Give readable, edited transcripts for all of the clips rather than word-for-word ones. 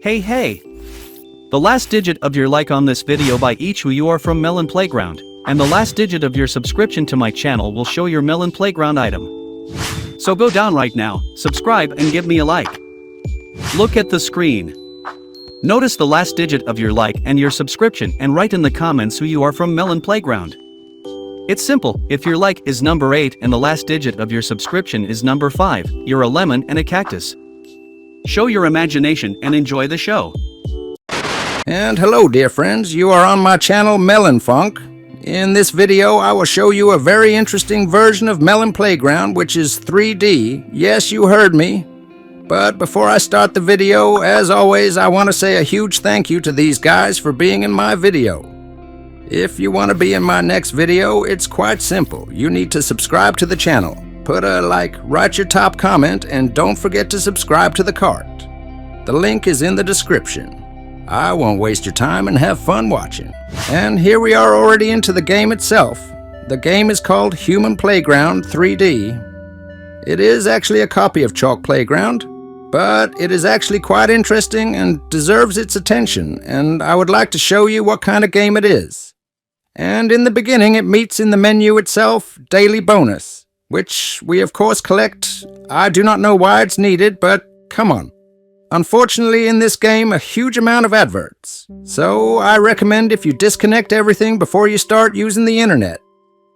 Hey! The last digit of your like on this video by each who you are from Melon Playground, and the last digit of your subscription to my channel will show your Melon Playground item. So go down right now, subscribe and give me a like. Look at the screen. Notice the last digit of your like and your subscription and write in the comments who you are from Melon Playground. It's simple, if your like is number 8 and the last digit of your subscription is number 5, you're a lemon and a cactus. Show your imagination and enjoy the show. And hello dear friends, you are on my channel Melonfonk. In this video I will show you a very interesting version of Melon Playground which is 3D. Yes, you heard me. But before I start the video, as always, I want to say a huge thank you to these guys for being in my video. If you want to be in my next video, it's quite simple. You need to subscribe to the channel, put a like, write your top comment, and don't forget to subscribe to the cart. The link is in the description. I won't waste your time and have fun watching. And here we are already into the game itself. The game is called Human Playground 3D. It is actually a copy of Chalk Playground, but it is actually quite interesting and deserves its attention, and I would like to show you what kind of game it is. And in the beginning it meets in the menu itself, Daily Bonus, which we of course collect. I do not know why it's needed, but come on. Unfortunately in this game a huge amount of adverts, so I recommend if you disconnect everything before you start using the internet.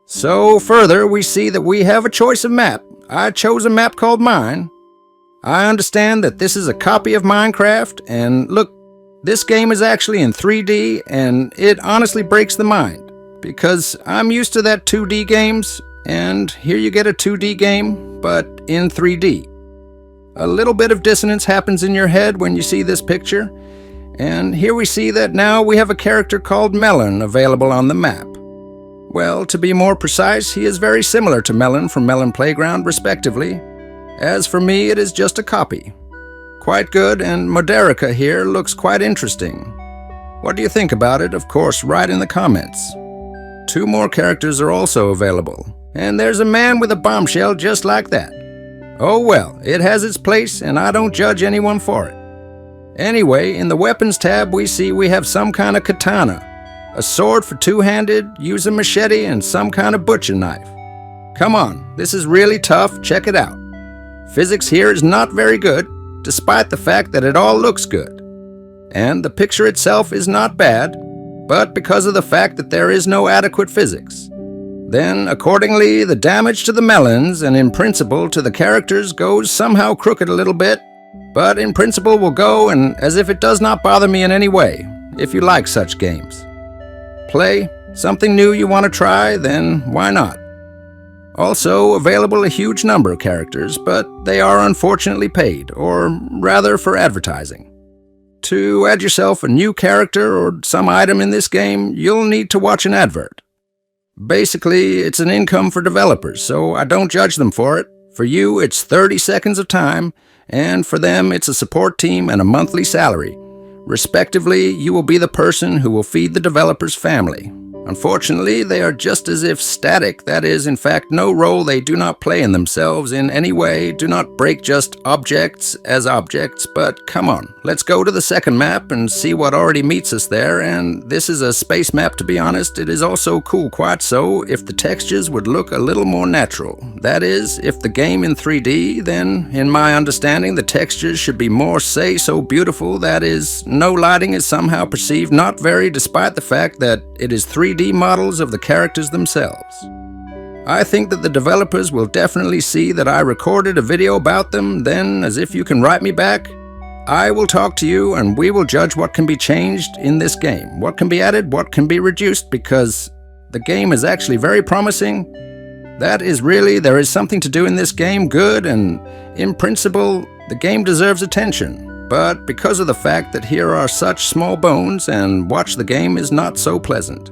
So further we see that we have a choice of map. I chose a map called Mine. I understand that this is a copy of Minecraft, and look, this game is actually in 3D, and it honestly breaks the mind, because I'm used to that 2D games, and here you get a 2D game, but in 3D. A little bit of dissonance happens in your head when you see this picture, and here we see that now we have a character called Melon available on the map. Well, to be more precise, he is very similar to Melon from Melon Playground, respectively. As for me, it is just a copy. Quite good, and Moderica here looks quite interesting. What do you think about it? Of course, write in the comments. 2 more characters are also available, and there's a man with a bombshell just like that. Oh well, it has its place, and I don't judge anyone for it. Anyway, in the weapons tab we see we have some kind of katana, a sword for two-handed, use a machete, and some kind of butcher knife. Come on, this is really tough, check it out. Physics here is not very good, despite the fact that it all looks good. And the picture itself is not bad, but because of the fact that there is no adequate physics. Then, accordingly, the damage to the melons and in principle to the characters goes somehow crooked a little bit, but in principle will go and as if it does not bother me in any way, if you like such games. Play, something new you want to try, then why not? Also available a huge number of characters, but they are unfortunately paid, or rather for advertising. To add yourself a new character or some item in this game, you'll need to watch an advert. Basically, it's an income for developers, so I don't judge them for it. For you, it's 30 seconds of time, and for them, it's a support team and a monthly salary. Respectively, you will be the person who will feed the developer's family. Unfortunately, they are just as if static, that is, in fact, no role they do not play in themselves in any way, do not break just objects as objects, but come on, let's go to the second map and see what already meets us there, and this is a space map to be honest. It is also cool, quite so, if the textures would look a little more natural. That is, if the game in 3D, then, in my understanding, the textures should be more, say, so beautiful, that is, no lighting is somehow perceived not very despite the fact that it is 3D models of the characters themselves. I think that the developers will definitely see that I recorded a video about them, then, as if you can write me back, I will talk to you and we will judge what can be changed in this game, what can be added, what can be reduced, because the game is actually very promising. That is really, there is something to do in this game good, and in principle, the game deserves attention. But because of the fact that here are such small bones and watch the game is not so pleasant.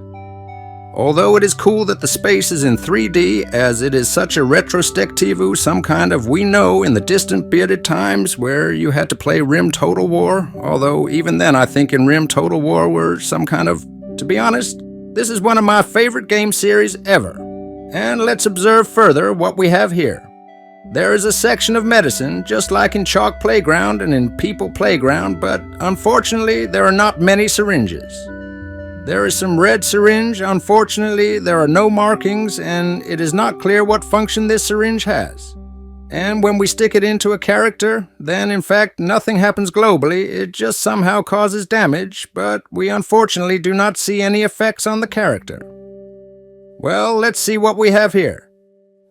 Although it is cool that the space is in 3D, as it is such a retrospective, some kind of we know in the distant bearded times where you had to play Rim Total War, although even then I think in Rim Total War were some kind of, to be honest, this is one of my favorite game series ever. And let's observe further what we have here. There is a section of medicine, just like in Chalk Playground and in People Playground, but unfortunately there are not many syringes. There is some red syringe. Unfortunately, there are no markings, and it is not clear what function this syringe has. And when we stick it into a character, then in fact nothing happens globally, it just somehow causes damage, but we unfortunately do not see any effects on the character. Well, let's see what we have here.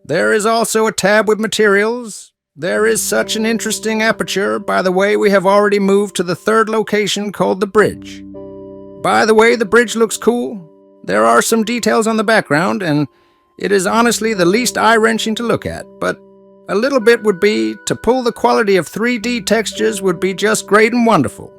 There is also a tab with materials. There is such an interesting aperture. By the way, we have already moved to the third location called the bridge. By the way, the bridge looks cool. There are some details on the background, and it is honestly the least eye-wrenching to look at, but a little bit would be to pull the quality of 3D textures would be just great and wonderful.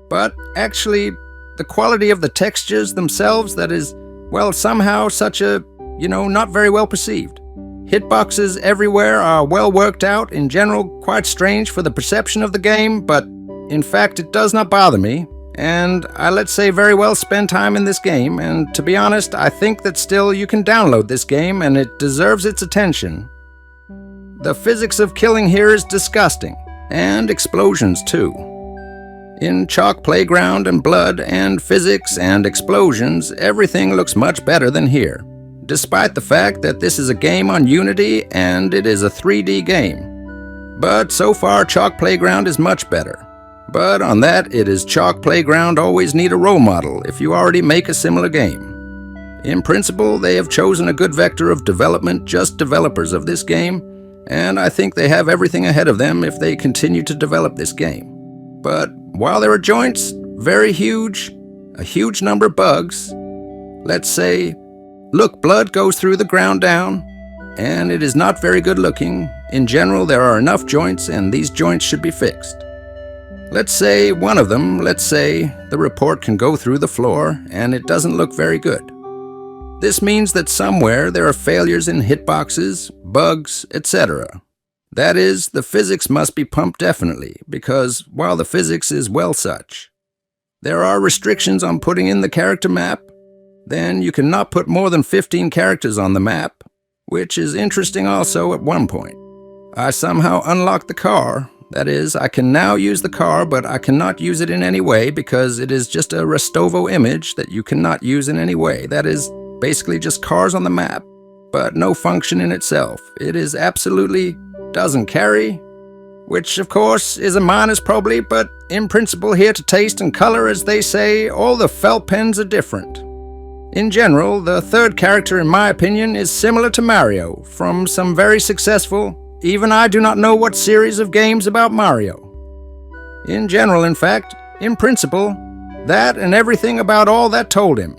But actually, the quality of the textures themselves, that is, well, somehow such a, not very well perceived. Hitboxes everywhere are well worked out, in general quite strange for the perception of the game, but in fact it does not bother me, and I, let's say, very well spend time in this game, and to be honest, I think that still you can download this game and it deserves its attention. The physics of killing here is disgusting, and explosions too. In Chalk Playground and Blood and physics and explosions, everything looks much better than here, despite the fact that this is a game on Unity and it is a 3D game. But so far, Chalk Playground is much better. But on that, it is Chalk Playground always need a role model if you already make a similar game. In principle, they have chosen a good vector of development, just developers of this game, and I think they have everything ahead of them if they continue to develop this game. But while there are joints, very huge, a huge number of bugs, let's say, look, blood goes through the ground down, and it is not very good looking. In general, there are enough joints, and these joints should be fixed. Let's say one of them, let's say the report can go through the floor, and it doesn't look very good. This means that somewhere there are failures in hitboxes, bugs, etc. That is, the physics must be pumped definitely, because while the physics is well such, there are restrictions on putting in the character map. Then you cannot put more than 15 characters on the map, which is interesting also at one point. I somehow unlocked the car. That is, I can now use the car, but I cannot use it in any way because it is just a Restovo image that you cannot use in any way. That is basically just cars on the map, but no function in itself. It is absolutely doesn't carry, which of course is a minus probably, but in principle here to taste and color, as they say, all the felt pens are different. In general, the third character, in my opinion, is similar to Mario, from some very successful, even I do not know what series of games about Mario. In general, in fact, in principle, that and everything about all that told him.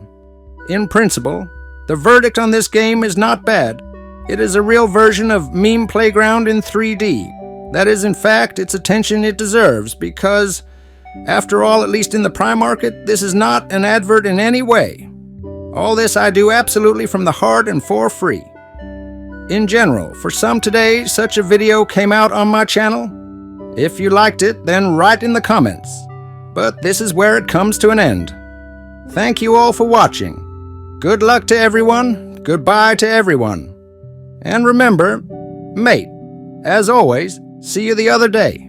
In principle, the verdict on this game is not bad. It is a real version of Meme Playground in 3D. That is, in fact, its attention it deserves, because, after all, at least in the Prime market, this is not an advert in any way. All this I do absolutely from the heart and for free. In general, for some today, such a video came out on my channel. If you liked it, then write in the comments. But this is where it comes to an end. Thank you all for watching. Good luck to everyone. Goodbye to everyone. And remember, mate, as always, see you the other day.